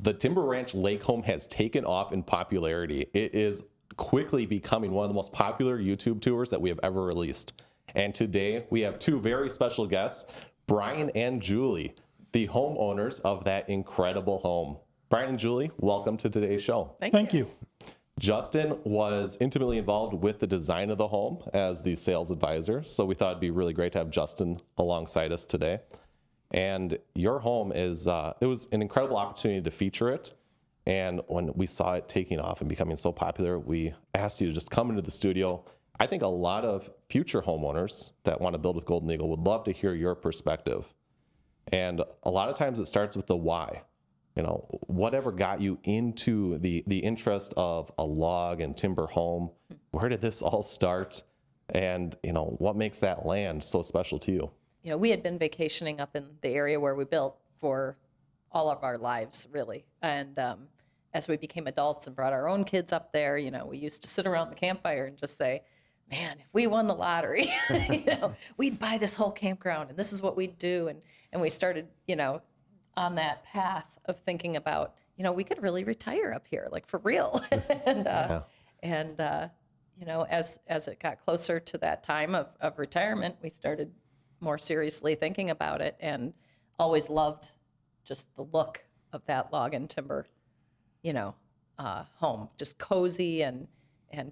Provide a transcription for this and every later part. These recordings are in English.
The Timber Ranch Lake Home has taken off in popularity. It is quickly becoming one of the most popular YouTube tours that we have ever released. And today we have two very special guests, Brian and Julie, the homeowners of that incredible home. Brian and Julie, welcome to today's show. Thank you. Justin was intimately involved with the design of the home as the sales advisor, so we thought it'd be really great to have Justin alongside us today. And your home is, it was an incredible opportunity to feature it. And when we saw it taking off and becoming so popular, we asked you to just come into the studio. I think a lot of future homeowners that want to build with Golden Eagle would love to hear your perspective. And a lot of times it starts with the why. You know, whatever got you into the interest of a log and timber home? Where did this all start? And, you know, what makes that land so special to you? You know, we had been vacationing up in the area where we built for all of our lives, really. And as we became adults and brought our own kids up there, you know, we used to sit around the campfire and just say, man, if we won the lottery, you know, we'd buy this whole campground and this is what we'd do. And we started, you know, on that path of thinking about, you know, we could really retire up here, like for real. And you know, as it got closer to that time of retirement, we started more seriously thinking about it, and always loved just the look of that log and timber, you know, home, just cozy and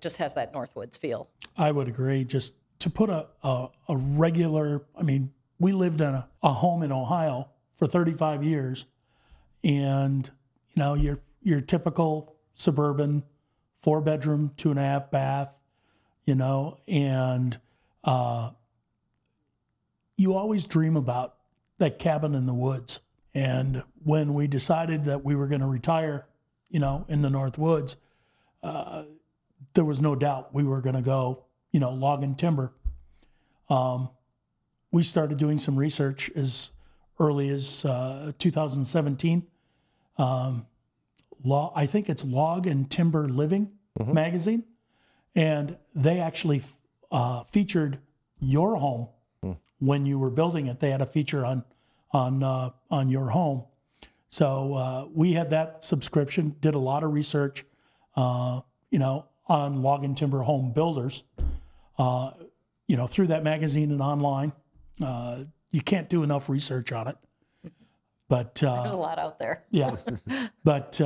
just has that Northwoods feel. I would agree. Just to put a regular, I mean, we lived in a home in Ohio for 35 years, and you know, your typical suburban 4-bedroom, 2.5 bath, you know, and you always dream about that cabin in the woods. And when we decided that we were going to retire, you know, in the Northwoods, there was no doubt we were going to go, you know, log and timber. We started doing some research as early as 2017. I think it's Log and Timber Living magazine, and they actually featured your home when you were building it. They had a feature on your home. So we had that subscription, did a lot of research, you know, on log and timber home builders, you know, through that magazine and online. You can't do enough research on it, but There's a lot out there. yeah, but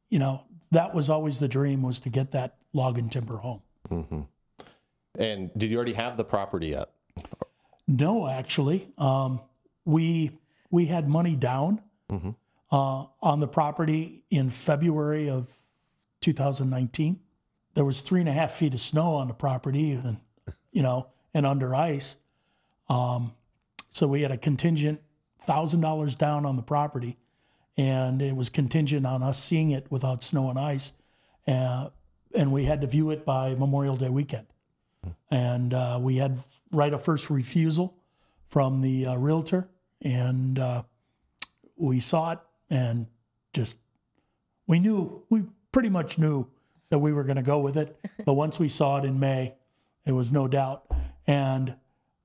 you know, that was always the dream, was to get that log and timber home. Mm-hmm. And did you already have the property yet? No, actually, we had money down on the property in February of 2019. There was 3.5 feet of snow on the property, and you know, and under ice. So we had a contingent $1,000 down on the property, and it was contingent on us seeing it without snow and ice, and we had to view it by Memorial Day weekend, and we had right of first refusal from the realtor, and we saw it, and just we pretty much knew that we were going to go with it. But once we saw it in May, it was no doubt. And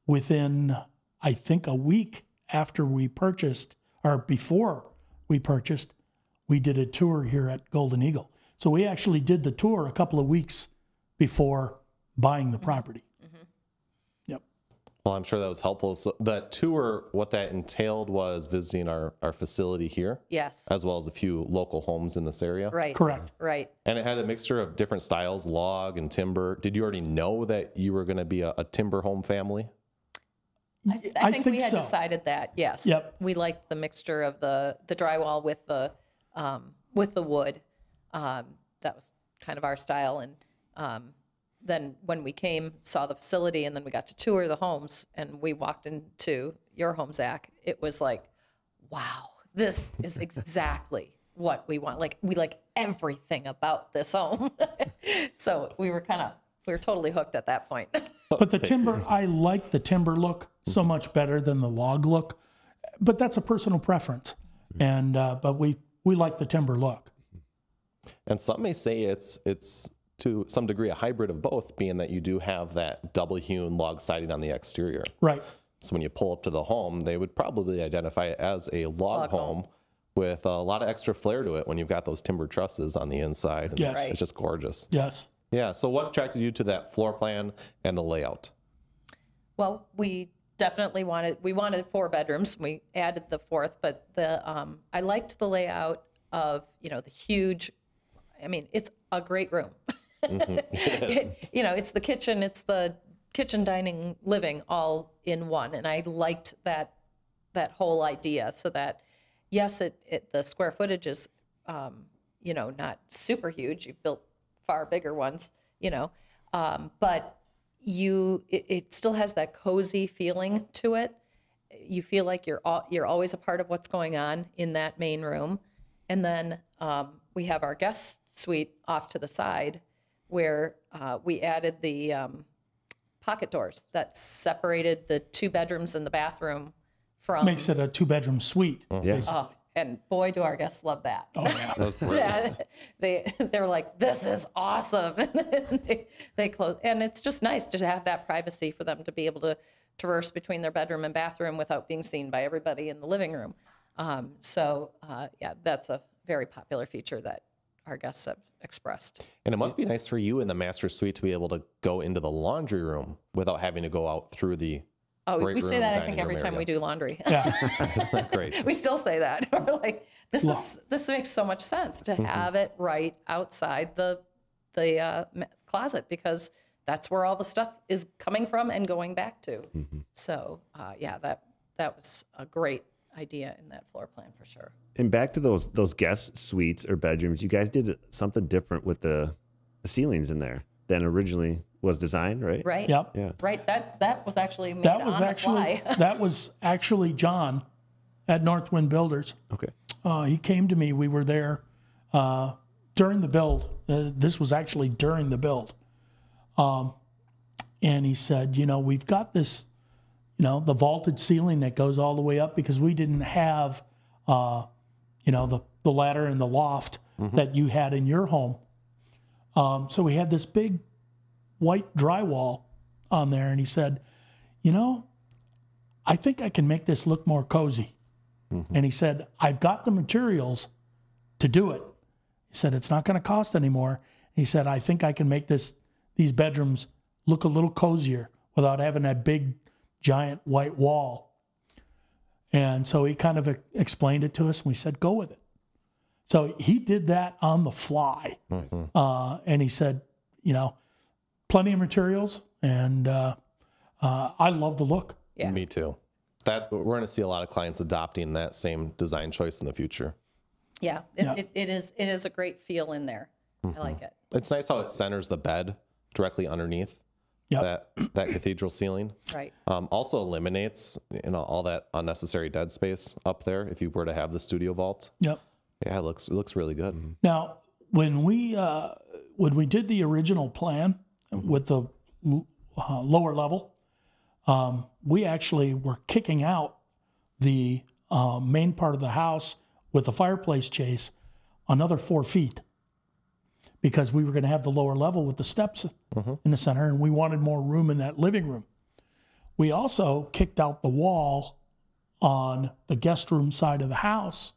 within, I think, a week after we purchased, or before we purchased, we did a tour here at Golden Eagle. So we actually did the tour a couple of weeks before buying the property. Yep. Well, I'm sure that was helpful. So that tour, what that entailed was visiting our facility here. Yes. As well as a few local homes in this area. Right. Correct. Right. And it had a mixture of different styles, log and timber. Did you already know that you were going to be a timber home family? I think we had so. decided that, yes. Yep. We liked the mixture of the drywall with the wood. That was kind of our style. And then when we came, saw the facility, and then we got to tour the homes, and we walked into your home, Zach, it was like, wow, this is exactly what we want. Like, we like everything about this home. So we were totally hooked at that point. But the timber, I like the timber look so much better than the log look, but that's a personal preference. And but we like the timber look. And some may say it's to some degree a hybrid of both, being that you do have that double hewn log siding on the exterior. Right. So when you pull up to the home, they would probably identify it as a log home, with a lot of extra flair to it when you've got those timber trusses on the inside. And Yes. Right. It's just gorgeous. Yes. Yeah. So what attracted you to that floor plan and the layout? Well, we definitely wanted 4 bedrooms. We added the 4th, but I liked the layout of, the huge, it's a great room. It's the kitchen, it's the kitchen, dining, living all in one. And I liked that whole idea, so that, yes, the square footage is, not super huge. You've built far bigger ones, but it still has that cozy feeling to it. You feel like you're always a part of what's going on in that main room. And then we have our guest suite off to the side, where we added the pocket doors that separated the 2 bedrooms and the bathroom from. Makes it a 2-bedroom suite. Yeah. Oh, and boy, do our guests love that. Oh, yeah. That was brilliant. They're like, this is awesome. And they close. And it's just nice to have that privacy for them to be able to traverse between their bedroom and bathroom without being seen by everybody in the living room. That's a very popular feature that our guests have expressed. And it must be nice for you in the master suite to be able to go into the laundry room without having to go out through the Oh, great we say room, that, I dining think, every room time area. we do laundry. Yeah. Isn't that great? We still say that. We're like, this makes so much sense to have it right outside the closet, because that's where all the stuff is coming from and going back to. So, that was a great idea in that floor plan for sure. And back to those guest suites or bedrooms, you guys did something different with the ceilings in there than originally was designed, right? Right? Yep. Yeah. Right. That was actually made That was on the actually fly. that was actually John at Northwind Builders. Okay. He came to me. We were there during the build. This was actually during the build. And he said, we've got this, the vaulted ceiling that goes all the way up, because we didn't have, the ladder and the loft that you had in your home. So we had this big white drywall on there. And he said, I think I can make this look more cozy. And he said, I've got the materials to do it. He said, it's not going to cost anymore. He said, I think I can make these bedrooms look a little cozier without having that big, giant white wall. And so he kind of explained it to us, and we said, go with it. So he did that on the fly. And he said, plenty of materials, and I love the look. Yeah. Me too. We're going to see a lot of clients adopting that same design choice in the future. Yeah. It is a great feel in there. I like it. It's nice how it centers the bed directly underneath Yep. that cathedral ceiling. Right. Also eliminates all that unnecessary dead space up there if you were to have the studio vault. Yep. Yeah, it looks really good. Now, when we did the original plan with the lower level, we actually were kicking out the main part of the house with the fireplace chase another 4 feet, because we were going to have the lower level with the steps in the center, and we wanted more room in that living room. We also kicked out the wall on the guest room side of the house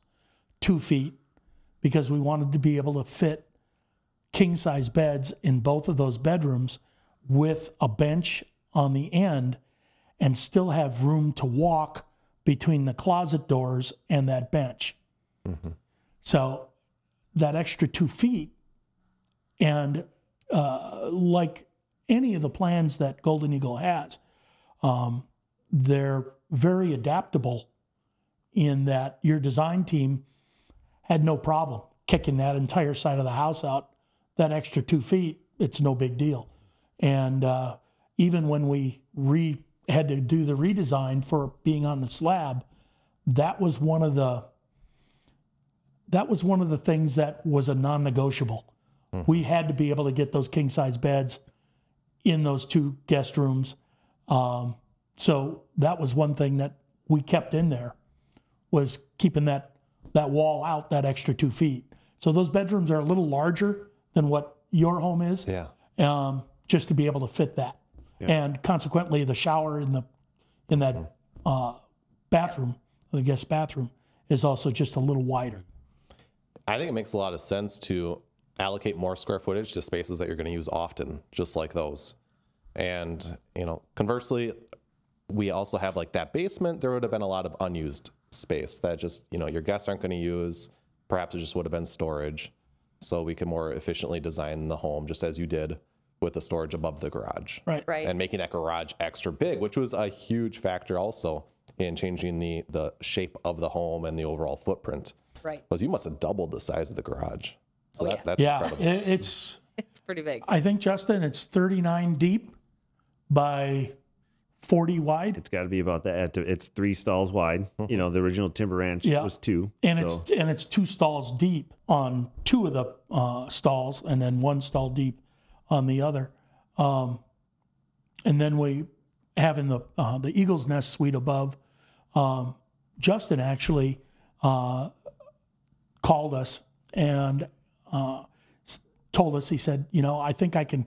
2 feet, because we wanted to be able to fit king-size beds in both of those bedrooms with a bench on the end, and still have room to walk between the closet doors and that bench. So that extra 2 feet, and like any of the plans that Golden Eagle has, they're very adaptable in that your design team had no problem kicking that entire side of the house out. That extra 2 feet, it's no big deal. And even when we had to do the redesign for being on the slab, that was one of the things that was a non-negotiable. We had to be able to get those king-size beds in those 2 guest rooms. So that was one thing that we kept in there, was keeping that wall out that extra 2 feet. So those bedrooms are a little larger than what your home is. Yeah. Just to be able to fit that. And consequently, the shower in that bathroom, the guest bathroom, is also just a little wider. I think it makes a lot of sense to allocate more square footage to spaces that you're going to use often, just like those. And, conversely, we also have like that basement. There would have been a lot of unused space that just, your guests aren't going to use. Perhaps it just would have been storage. So we can more efficiently design the home, just as you did with the storage above the garage. Right. Right. And making that garage extra big, which was a huge factor also in changing the shape of the home and the overall footprint. Right. Because you must have doubled the size of the garage. So Oh, yeah. that's Yeah, incredible. it's, It's pretty big. I think, Justin, it's 39 deep by 40 wide. It's got to be about that. It's 3 stalls wide. The original Timber Ranch Yeah. was 2. And so it's 2 stalls deep on 2 of the stalls, and then 1 stall deep on the other. And then we have in the Eagle's Nest suite above. Justin actually called us and told us. He said, I think I can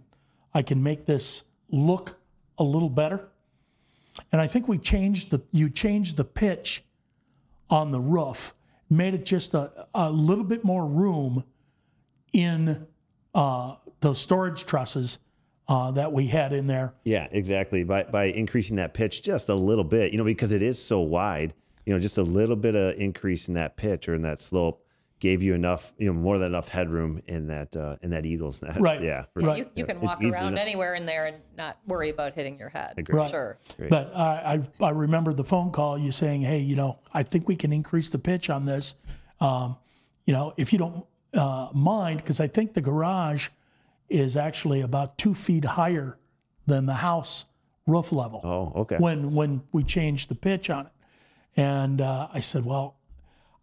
make this look a little better. And I think you changed the pitch on the roof, made it just a little bit more room in those storage trusses that we had in there. yeah, exactly. By increasing that pitch just a little bit, because it is so wide, just a little bit of increase in that pitch or in that slope gave you enough, more than enough headroom in that Eagle's Nest. Right. Yeah. For Right. You can It's walk easy around enough. anywhere in there and not worry about hitting your head. Agree. Right. Sure. Great. But I remember the phone call, you saying, hey, I think we can increase the pitch on this. If you don't mind, because I think the garage is actually about 2 feet higher than the house roof level. Oh, okay. When we changed the pitch on it. And I said, well,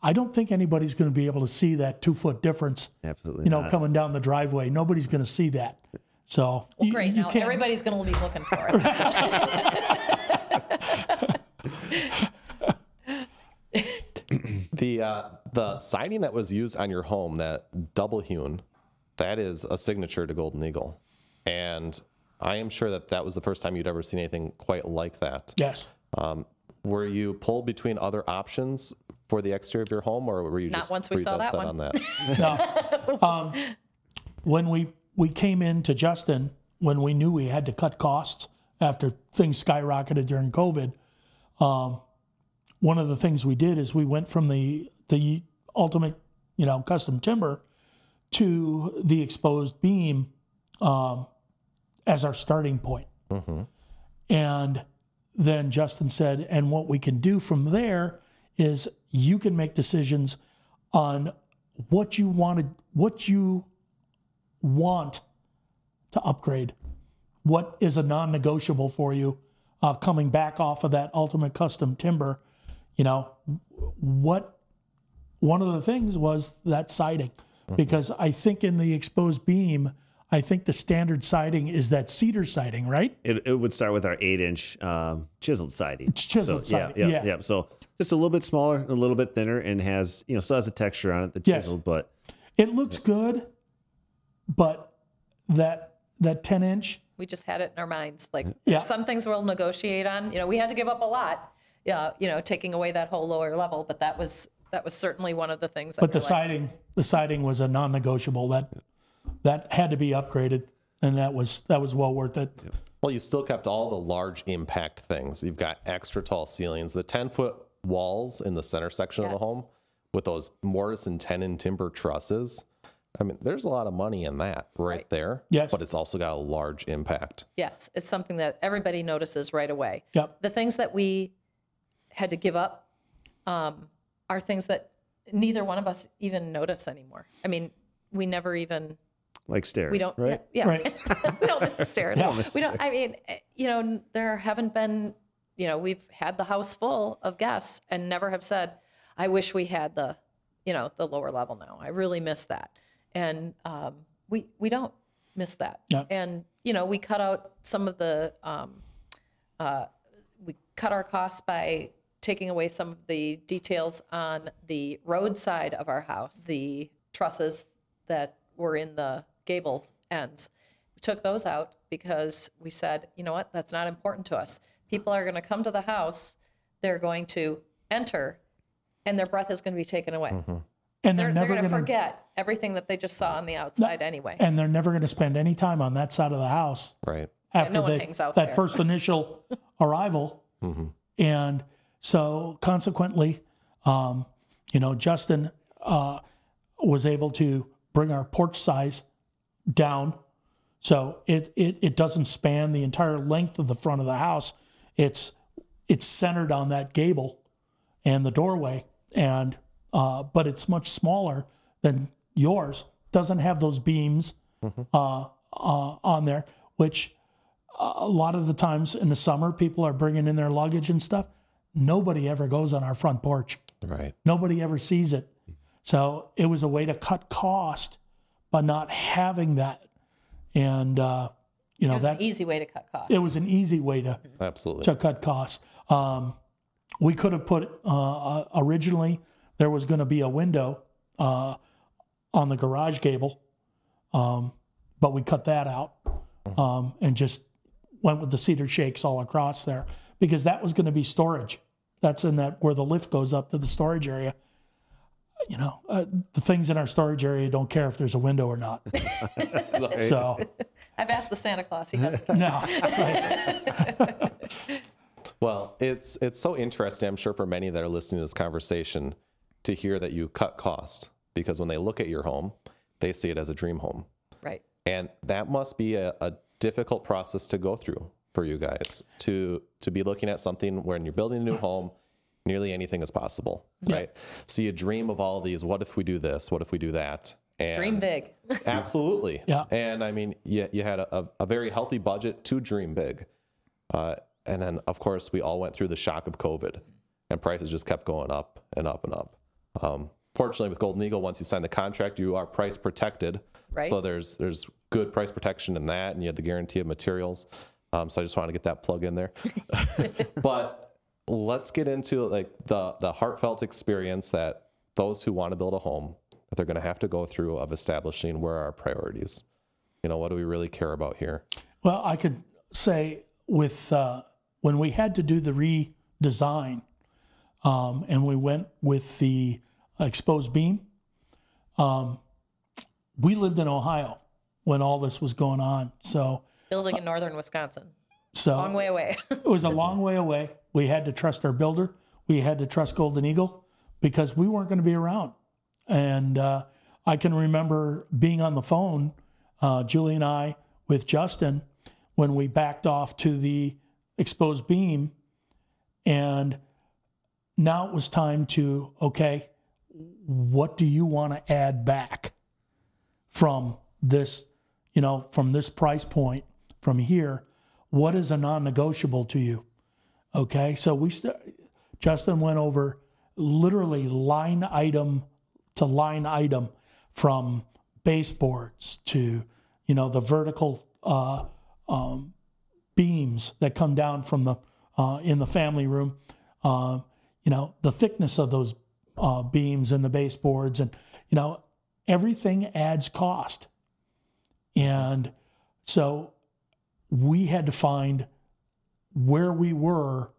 I don't think anybody's going to be able to see that 2-foot difference, Absolutely. not. coming down the driveway. Nobody's going to see that. So Well, great. you Now can't- everybody's going to be looking for it. The siding that was used on your home, that double hewn, that is a signature to Golden Eagle. And I am sure that was the first time you'd ever seen anything quite like that. Yes. Were you pulled between other options for the exterior of your home, or were you Not just once we saw dead that set one. on that? No. When we came in to Justin, when we knew we had to cut costs after things skyrocketed during COVID, one of the things we did is we went from the ultimate, custom timber to the exposed beam as our starting point. And then Justin said, and what we can do from there is you can make decisions on what you want to upgrade, what is a non-negotiable for you, coming back off of that ultimate custom timber. One of the things was that siding, because I think in the exposed beam, I think the standard siding is that cedar siding, right? It would start with our 8-inch chiseled siding. It's chiseled siding, yeah. So just a little bit smaller, a little bit thinner, and has still has a texture on it, the Yes. chiseled, but It looks good, but that 10-inch, We just had it in our minds. Like, Yeah. there's some things we'll negotiate on. We had to give up a lot, taking away that whole lower level, but that was certainly one of the things that but the we're like, siding was a non-negotiable that had to be upgraded, and that was well worth it. Well, you still kept all the large impact things. You've got extra tall ceilings, the 10-foot walls in the center section of the Yes. home with those mortise and tenon timber trusses. I mean, there's a lot of money in that right there. Yes. But it's also got a large impact. yes, it's something that everybody notices right away. Yep. The things that we had to give up are things that neither one of us even notice anymore. I mean, we never even, like stairs. we don't, right? yeah. Right. We don't miss the stairs. Yeah. We don't, I mean, there haven't been, we've had the house full of guests and never have said, I wish we had the lower level now. I really miss that. And we don't miss that. Yeah. And, we cut out some of the, we cut our costs by taking away some of the details on the road side of our house, the trusses that were in the gable ends. We took those out because we said, you know what, that's not important to us. People are going to come to the house, they're going to enter, And their breath is going to be taken away. And They're never going to gonna forget everything that they just saw on the outside anyway. and they're never going to spend any time on that side of the house Right. after no one hangs out that there. first initial arrival. And so consequently, Justin was able to bring our porch size down. So it doesn't span the entire length of the front of the house. It's centered on that gable and the doorway, and but it's much smaller than yours. Doesn't have those beams on there, which a lot of the times in the summer people are bringing in their luggage and stuff. Nobody ever goes on our front porch. Right. Nobody ever sees it. So it was a way to cut cost by not having that. And, It was an easy way to cut costs. it was an easy way to Absolutely. cut costs. We could have put, originally, there was going to be a window on the garage gable, but we cut that out and just went with the cedar shakes all across there because that was going to be storage. That's in that where the lift goes up to the storage area. The things in our storage area don't care if there's a window or not. So, I've asked the Santa Claus. He doesn't. no. Right. Well, it's so interesting, I'm sure, for many that are listening to this conversation to hear that you cut cost, because when they look at your home, they see it as a dream home. Right. And that must be a difficult process to go through for you guys to be looking at something when you're building a new home, nearly anything is possible, right? So you dream of all these, what if we do this? What if we do that? And Dream big. Absolutely. Yeah. And I mean, you had a very healthy budget to dream big. And then, of course, we all went through the shock of COVID, and prices just kept going up and up and up. Fortunately, with Golden Eagle, once you sign the contract, you are price protected. Right. So there's good price protection in that, and you have the guarantee of materials. So I just wanted to get that plug in there. But let's get into like the heartfelt experience that those who want to build a home, that they're going to have to go through of establishing where are our priorities. What do we really care about here? Well, I could say with when we had to do the redesign and we went with the exposed beam, we lived in Ohio when all this was going on. So Building in northern Wisconsin. So Long way away. it was a long way away. We had to trust our builder. We had to trust Golden Eagle because we weren't going to be around. And I can remember being on the phone, Julie and I, with Justin, when we backed off to the exposed beam. And now it was time to, okay, what do you want to add back from this, from this price point, from here? What is a non-negotiable to you? Okay, so Justin went over literally line item to line item, from baseboards to the vertical beams that come down from the in the family room. The thickness of those beams and the baseboards, and everything adds cost, and so we had to find where we were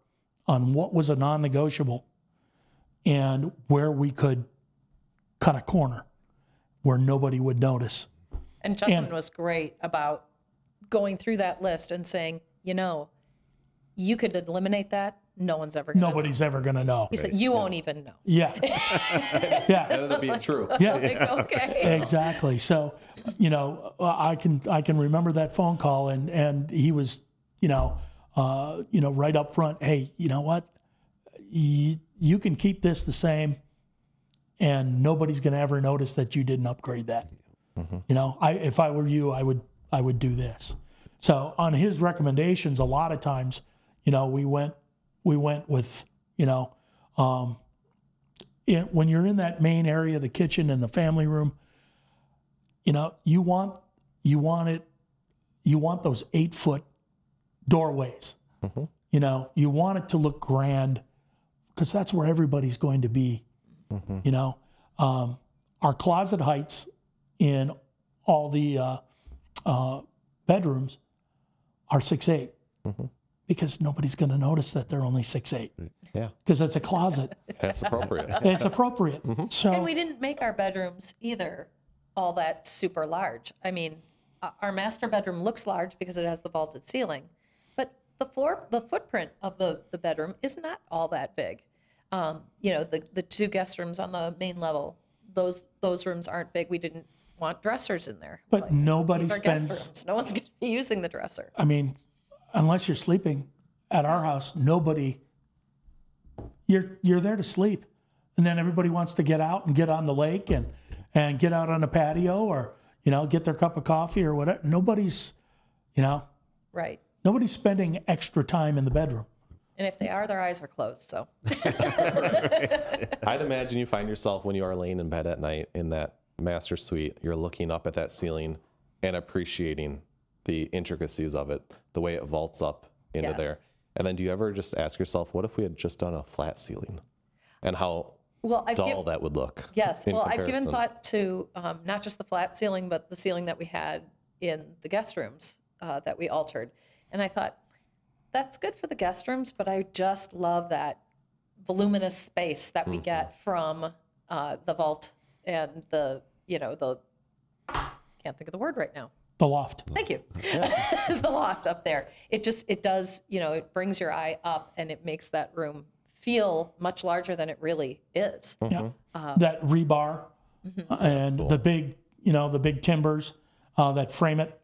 on what was a non-negotiable and where we could cut a corner where nobody would notice. And Justin was great about going through that list and saying, you could eliminate that. No one's ever going to know. Nobody's ever going to know. He said, you won't even know. Yeah. Yeah. Ended up being true. Yeah. Like, okay. Exactly. So, I can remember that phone call, and he was, right up front. Hey, you know what? You can keep this the same, and nobody's going to ever notice that you didn't upgrade that. Mm-hmm. If I were you, I would do this. So on his recommendations, a lot of times, we went with, when you're in that main area, the kitchen and the family room, you want those 8-foot doorways. Mm-hmm. You want it to look grand because that's where everybody's going to be. Mm-hmm. Our closet heights in all the bedrooms are 6'8", mm-hmm. because nobody's going to notice that they're only 6'8", Yeah, because it's a closet. that's appropriate. It's appropriate. So And we didn't make our bedrooms either all that super large. I mean, our master bedroom looks large because it has the vaulted ceiling, but the footprint of the bedroom is not all that big. You know, the 2 guest rooms on the main level, those rooms aren't big. We didn't want dressers in there. But Like, nobody these are guest spends, rooms. No one's going to be using the dresser. I mean, unless you're sleeping at our house, you're there to sleep. And then everybody wants to get out and get on the lake and get out on the patio, or, you know, get their cup of coffee or whatever. Nobody's, you know, Right. nobody's spending extra time in the bedroom. And if they are, their eyes are closed. So I'd imagine you find yourself when you are laying in bed at night in that master suite, you're looking up at that ceiling and appreciating the intricacies of it, the way it vaults up into Yes. there. And then do you ever just ask yourself, what if we had just done a flat ceiling? And how well, dull that would look. Yes. in Well, I've given comparison. thought to not just the flat ceiling, but the ceiling that we had in the guest rooms that we altered. And I thought, that's good for the guest rooms, but I just love that voluminous space that we get from the vault and the, you know, can't think of the word right now. The loft. Thank you. The loft up there. It does, you know, it brings your eye up and it makes that room feel much larger than it really is. Yeah. That rebar and the big, you know, the big timbers that frame it.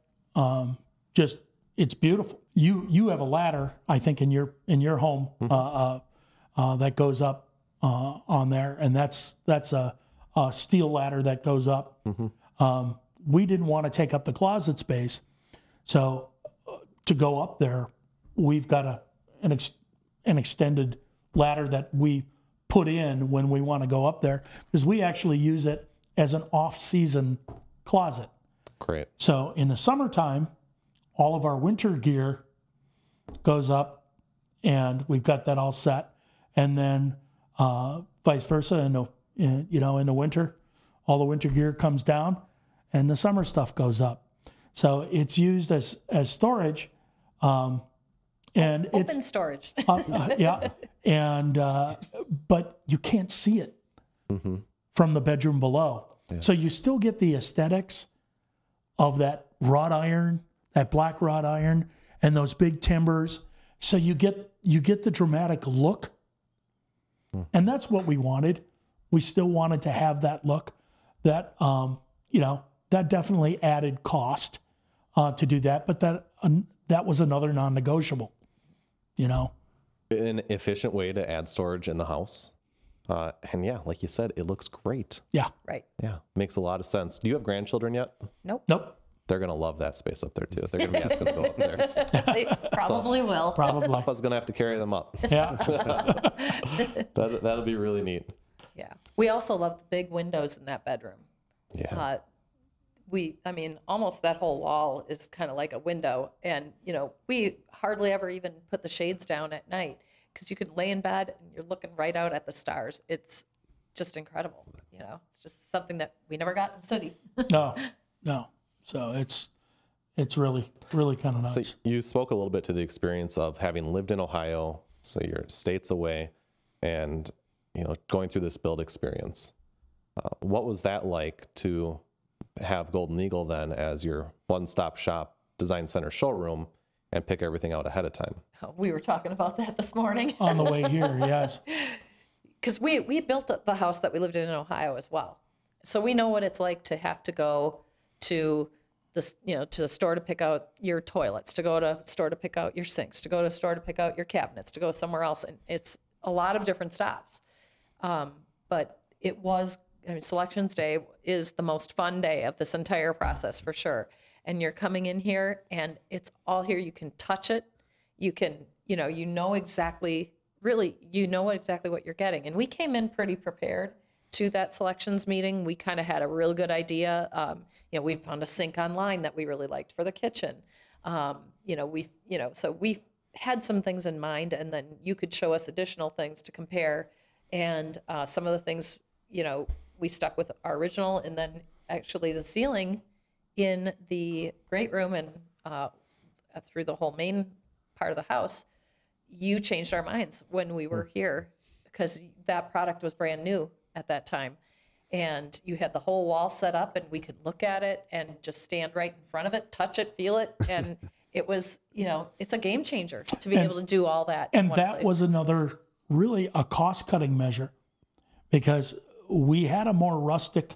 Just, it's beautiful. You have a ladder, I think, in your home that goes up on there, and that's a steel ladder that goes up. We didn't want to take up the closet space, so to go up there, we've got an extended ladder that we put in when we want to go up there, because we actually use it as an off-season closet. Great. So in the summertime, all of our winter gear goes up, and we've got that all set. And then vice versa, in the winter, all the winter gear comes down, and the summer stuff goes up. So it's used as storage, and Open storage. yeah, and but you can't see it from the bedroom below. Yeah. So you still get the aesthetics of that wrought iron, that black wrought iron, and those big timbers. So you get the dramatic look, and that's what we wanted. We still wanted to have that look. That that definitely added cost to do that, but that was another non-negotiable. You know, An efficient way to add storage in the house. And yeah, like you said, it looks great. yeah, Right. Yeah, makes a lot of sense. Do you have grandchildren yet? Nope. They're going to love that space up there too. They're going to be asking to go up there. They probably will. probably. Papa's going to have to carry them up. Yeah, That'll be really neat. Yeah. We also love the big windows in that bedroom. Yeah. Almost that whole wall is kind of like a window. And, you know, we hardly ever even put the shades down at night because you can lay in bed and you're looking right out at the stars. It's just incredible. You know, it's just something that we never got in the city. no. So it's really kind of nice. So you spoke a little bit to the experience of having lived in Ohio, so you're states away, and going through this build experience. What was that like to have Golden Eagle then as your one-stop shop design center showroom and pick everything out ahead of time? We were talking about that this morning. On the way here, yes. Because we built the house that we lived in Ohio as well. So we know what it's like to have to go to the store to pick out your toilets, to go to store to pick out your sinks, to go to store to pick out your cabinets, to go somewhere else. And it's a lot of different stops. But it was, Selections Day is the most fun day of this entire process for sure. And you're coming in here and it's all here. You can touch it. You can, you know exactly what you're getting. And we came in pretty prepared to that selections meeting. We kind of had a real good idea. We found a sink online that we really liked for the kitchen. So we had some things in mind, and then you could show us additional things to compare. And some of the things, we stuck with our original, and then actually the ceiling in the great room and through the whole main part of the house you changed our minds when we were here because that product was brand new at that time. And you had the whole wall set up and we could look at it and just stand right in front of it, touch it, feel it. And it was, it's a game changer to be able to do all that. And in one that place. was another really a cost cutting measure because we had a more rustic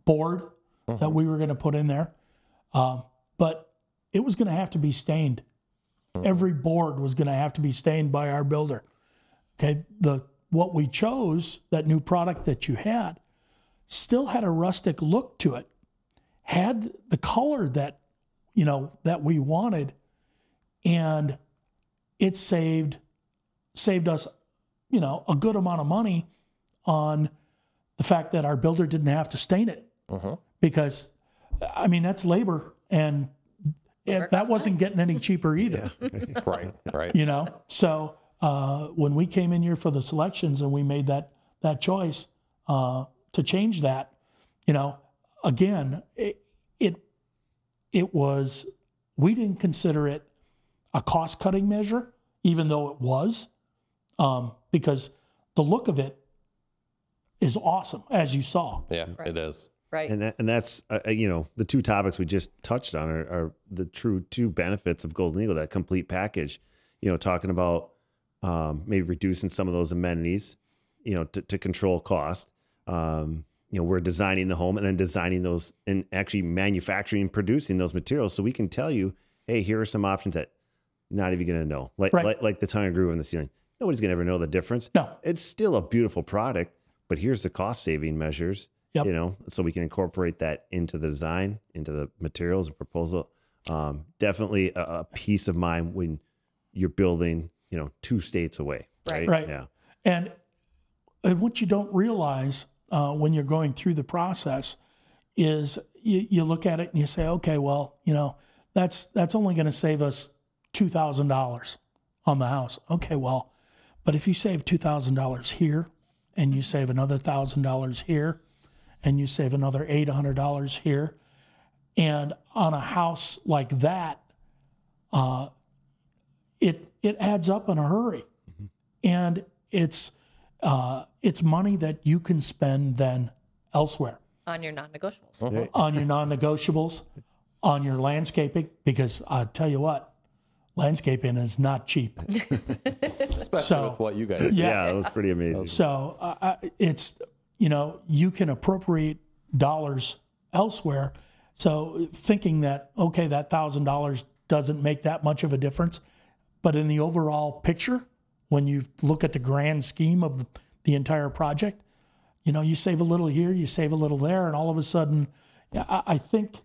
board that we were going to put in there. But it was going to have to be stained. Every board was going to have to be stained by our builder. Okay. What we chose, that new product that you had, still had a rustic look to it, had the color that, that we wanted, and it saved us, a good amount of money on the fact that our builder didn't have to stain it. Because, that's labor, and that wasn't getting any cheaper either. Right. So when we came in here for the selections and we made that choice to change that, again, it was, we didn't consider it a cost cutting measure, even though it was, because the look of it is awesome, as you saw. Yeah, it is. Right. And that's, the two topics we just touched on are the true two benefits of Golden Eagle, that complete package, talking about maybe reducing some of those amenities, to control cost. We're designing the home and then designing those and actually manufacturing and producing those materials. So we can tell you, hey, here are some options that not even going to know. Like the tongue and groove in the ceiling. Nobody's going to ever know the difference. No. It's still a beautiful product, but here's the cost saving measures, so we can incorporate that into the design, into the materials and proposal. Definitely a peace of mind when you're building, 2 states away. Right. Yeah. And what you don't realize when you're going through the process is you look at it and you say, okay, well, that's only going to save us $2,000 on the house. Okay, well, but if you save $2,000 here and you save another $1,000 here and you save another $800 here, and on a house like that, it adds up in a hurry. And it's money that you can spend then elsewhere. On your non-negotiables. On your non-negotiables, on your landscaping, because I tell you what, landscaping is not cheap. Especially with what you guys do. Yeah, that was pretty amazing. So it's, you can appropriate dollars elsewhere. So thinking that, okay, that $1,000 doesn't make that much of a difference, but in the overall picture, when you look at the grand scheme of the entire project, you save a little here, you save a little there, and all of a sudden, I think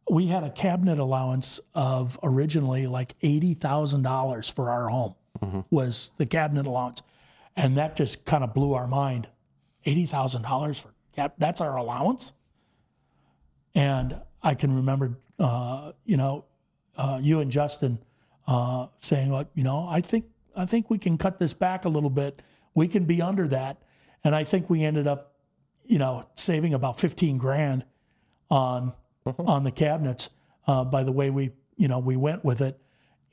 we had a cabinet allowance of originally like $80,000 for our home was the cabinet allowance. And that just kind of blew our mind. $80,000 for that's our allowance? And I can remember, you and Justin saying, like, I think we can cut this back a little bit. We can be under that. And I think we ended up, saving about 15 grand on the cabinets by the way we went with it.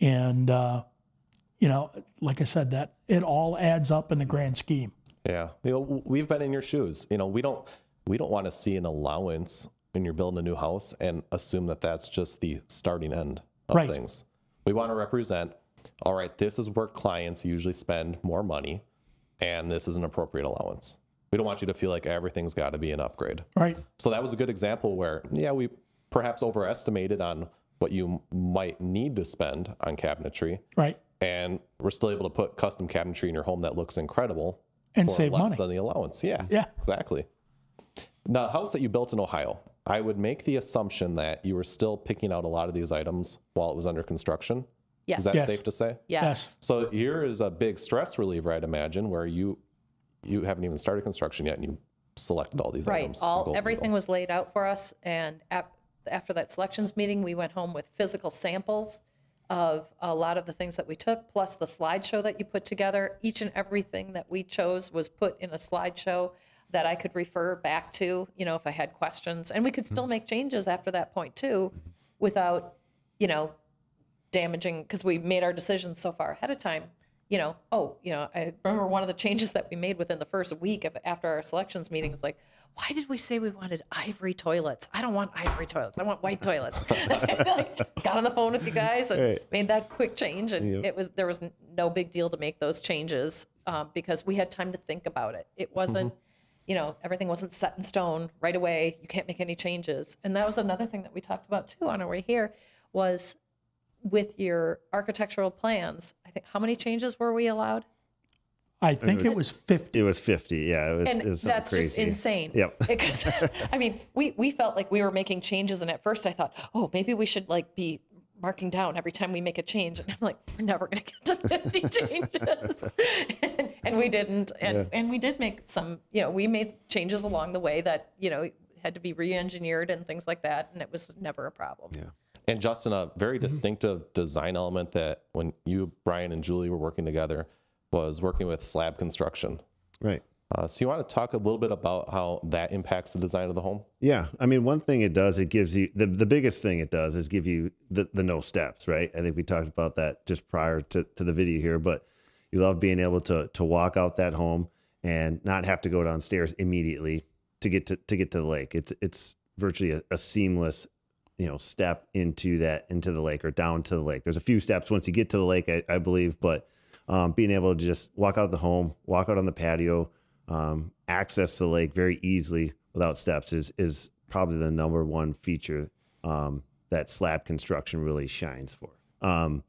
And, like I said, that it all adds up in the grand scheme. Yeah. We've been in your shoes. We don't want to see an allowance when you're building a new house and assume that that's just the starting end of things. We want to represent, all right, this is where clients usually spend more money, and this is an appropriate allowance. We don't want you to feel like everything's got to be an upgrade. Right. So that was a good example where, we perhaps overestimated on what you might need to spend on cabinetry. Right. And we're still able to put custom cabinetry in your home that looks incredible and for save less money than the allowance. Yeah. Yeah. Exactly. The house that you built in Ohio, I would make the assumption that you were still picking out a lot of these items while it was under construction. Yes. Is that Yes. safe to say? Yes. So here is a big stress reliever, I'd imagine, where you haven't even started construction yet and you selected all these Right. items. from Golden Everything Eagle. was laid out for us. And after that selections meeting, we went home with physical samples of a lot of the things that we took, plus the slideshow that you put together. Each and everything that we chose was put in a slideshow that I could refer back to, if I had questions. And we could still make changes after that point too, without, damaging, because we made our decisions so far ahead of time. I remember one of the changes that we made within the first week after our selections meeting is like, why did we say we wanted ivory toilets? I don't want ivory toilets. I want white toilets. Got on the phone with you guys and made that quick change. And there was no big deal to make those changes because we had time to think about it. It wasn't, everything wasn't set in stone right away. You can't make any changes. And that was another thing that we talked about too on our way here was with your architectural plans. I think, how many changes were we allowed? I think it was 50. It was 50. Yeah, it was that's crazy. Just insane. Yep. Because we felt like we were making changes, and at first I thought, oh, maybe we should be marking down every time we make a change. And I'm like, we're never going to get to 50 changes, and we didn't. And we did make some. We made changes along the way that had to be re-engineered and things like that, and it was never a problem. Yeah. And Justin, a very distinctive design element that when you, Brian, and Julie were working together was working with slab construction. Right. So you want to talk a little bit about how that impacts the design of the home? Yeah. I mean, one thing it does, it gives you, the biggest thing it does is give you the no steps, right? I think we talked about that just prior to the video here, but you love being able to walk out that home and not have to go downstairs immediately to get to the lake. It's virtually a seamless step into the lake or down to the lake. There's a few steps once you get to the lake, I believe, but being able to just walk out the home, walk out on the patio, access the lake very easily without steps is probably the number one feature that slab construction really shines for. And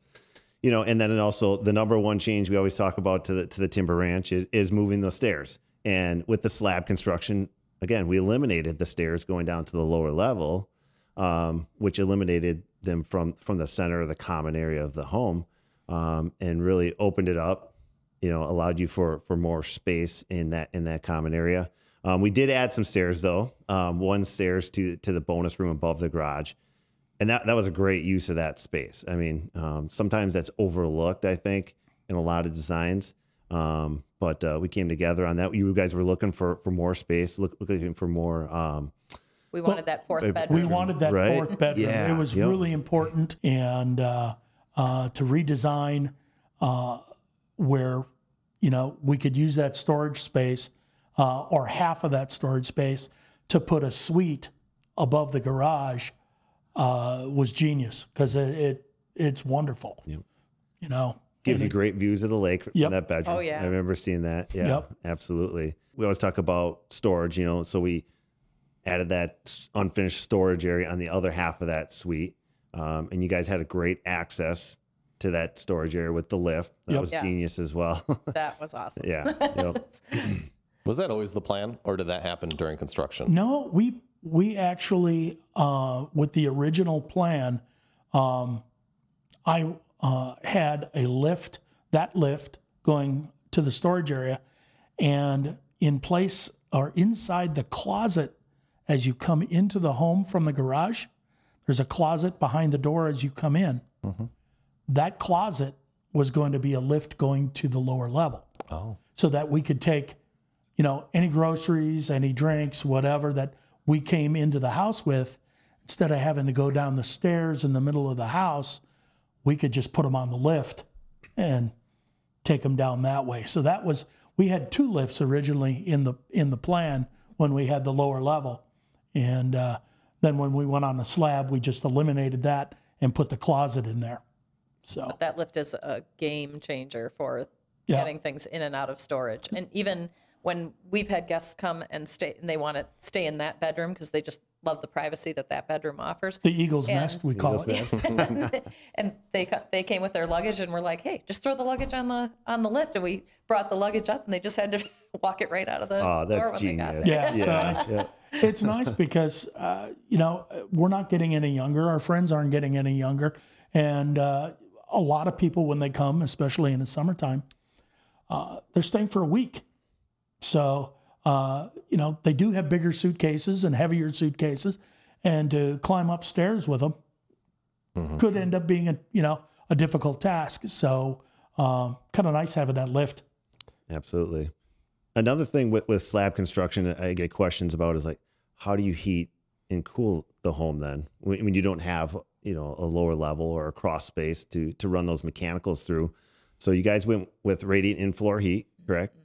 then also the number one change we always talk about to the timber ranch is moving those stairs. And with the slab construction, again, we eliminated the stairs going down to the lower level, which eliminated them from the center of the common area of the home, and really opened it up, allowed you for more space in that common area. We did add some stairs though, one stairs to the bonus room above the garage. And that was a great use of that space. I mean, sometimes that's overlooked, I think, in a lot of designs. But we came together on that. You guys were looking for more space, looking for more, we wanted that fourth bedroom. We wanted that fourth bedroom. Yeah. It was really important, and to redesign where we could use that storage space or half of that storage space to put a suite above the garage was genius because it's wonderful. Yep. Gives you great views of the lake from that bedroom. Oh yeah, I remember seeing that. Yeah, absolutely. We always talk about storage, so we added that unfinished storage area on the other half of that suite. And you guys had a great access to that storage area with the lift. That was genius as well. That was awesome. Yeah. Yep. Was that always the plan, or did that happen during construction? No, we actually, with the original plan, I had a lift going to the storage area, and in place or inside the closet as you come into the home from the garage, there's a closet behind the door as you come in. Mm-hmm. That closet was going to be a lift going to the lower level. Oh. So that we could take, any groceries, any drinks, whatever that we came into the house with, instead of having to go down the stairs in the middle of the house, we could just put them on the lift and take them down that way. So we had two lifts originally in the plan when we had the lower level. And then when we went on the slab, we just eliminated that and put the closet in there. So but that lift is a game changer for getting things in and out of storage. And even when we've had guests come and stay, and they want to stay in that bedroom because they just love the privacy that bedroom offers. The Eagle's Nest, we call it. And they came with their luggage and were like, "Hey, just throw the luggage on the lift." And we brought the luggage up, and they just had to walk it right out of the door when they got there. So it's nice because we're not getting any younger. Our friends aren't getting any younger, and a lot of people when they come, especially in the summertime, they're staying for a week. So. They do have bigger suitcases and heavier suitcases, and to climb upstairs with them could end up being a difficult task. So kind of nice having that lift. Absolutely. Another thing with slab construction I get questions about is like, how do you heat and cool the home then when you don't have, a lower level or a cross space to run those mechanicals through. So you guys went with radiant in-floor heat, correct?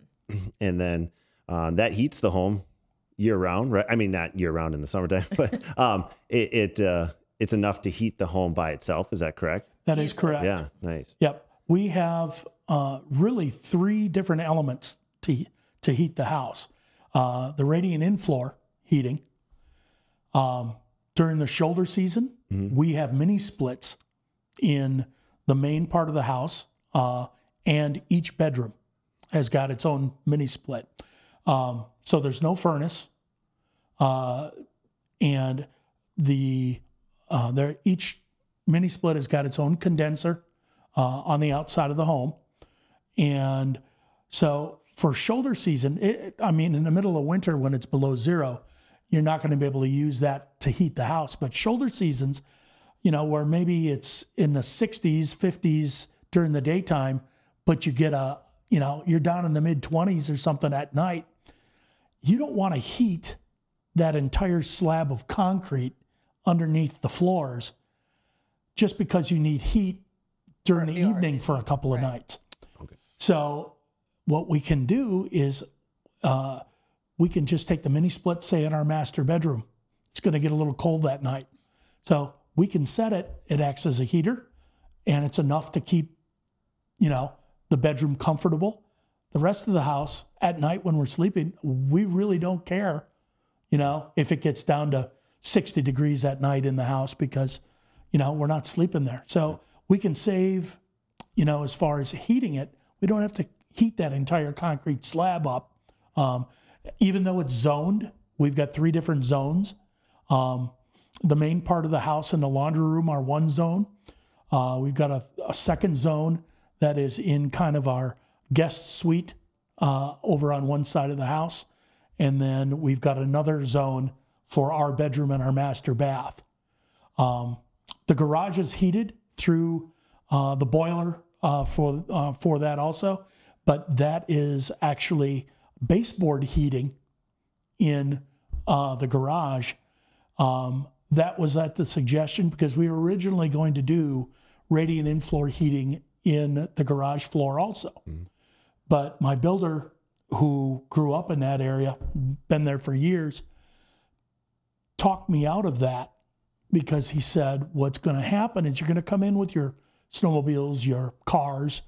And then that heats the home year round, right? I mean, not year round in the summertime, but it's enough to heat the home by itself. Is that correct? That is correct. Yeah, nice. Yep. We have really 3 different elements to heat the house. The radiant in-floor heating. During the shoulder season, we have mini splits in the main part of the house, and each bedroom has got its own mini split. So there's no furnace, and each mini split has got its own condenser on the outside of the home. And so for shoulder season, in the middle of winter when it's below 0, you're not going to be able to use that to heat the house. But shoulder seasons, where maybe it's in the 60s, 50s during the daytime, but you get you're down in the mid 20s or something at night, you don't want to heat that entire slab of concrete underneath the floors just because you need heat during the evening for a couple of nights. Okay. So what we can do is we can just take the mini split, say in our master bedroom. It's going to get a little cold that night. So we can set it. It acts as a heater, and it's enough to keep, the bedroom comfortable. The rest of the house at night when we're sleeping, we really don't care, if it gets down to 60 degrees at night in the house because, we're not sleeping there. So we can save, as far as heating it, we don't have to heat that entire concrete slab up. Even though it's zoned, we've got 3 different zones. The main part of the house and the laundry room are one zone. We've got a second zone that is in kind of our guest suite over on one side of the house. And then we've got another zone for our bedroom and our master bath. The garage is heated through the boiler for that also, but that is actually baseboard heating in the garage. That was at the suggestion because we were originally going to do radiant in-floor heating in the garage floor also. But my builder, who grew up in that area, been there for years, talked me out of that because he said, what's going to happen is you're going to come in with your snowmobiles, your cars,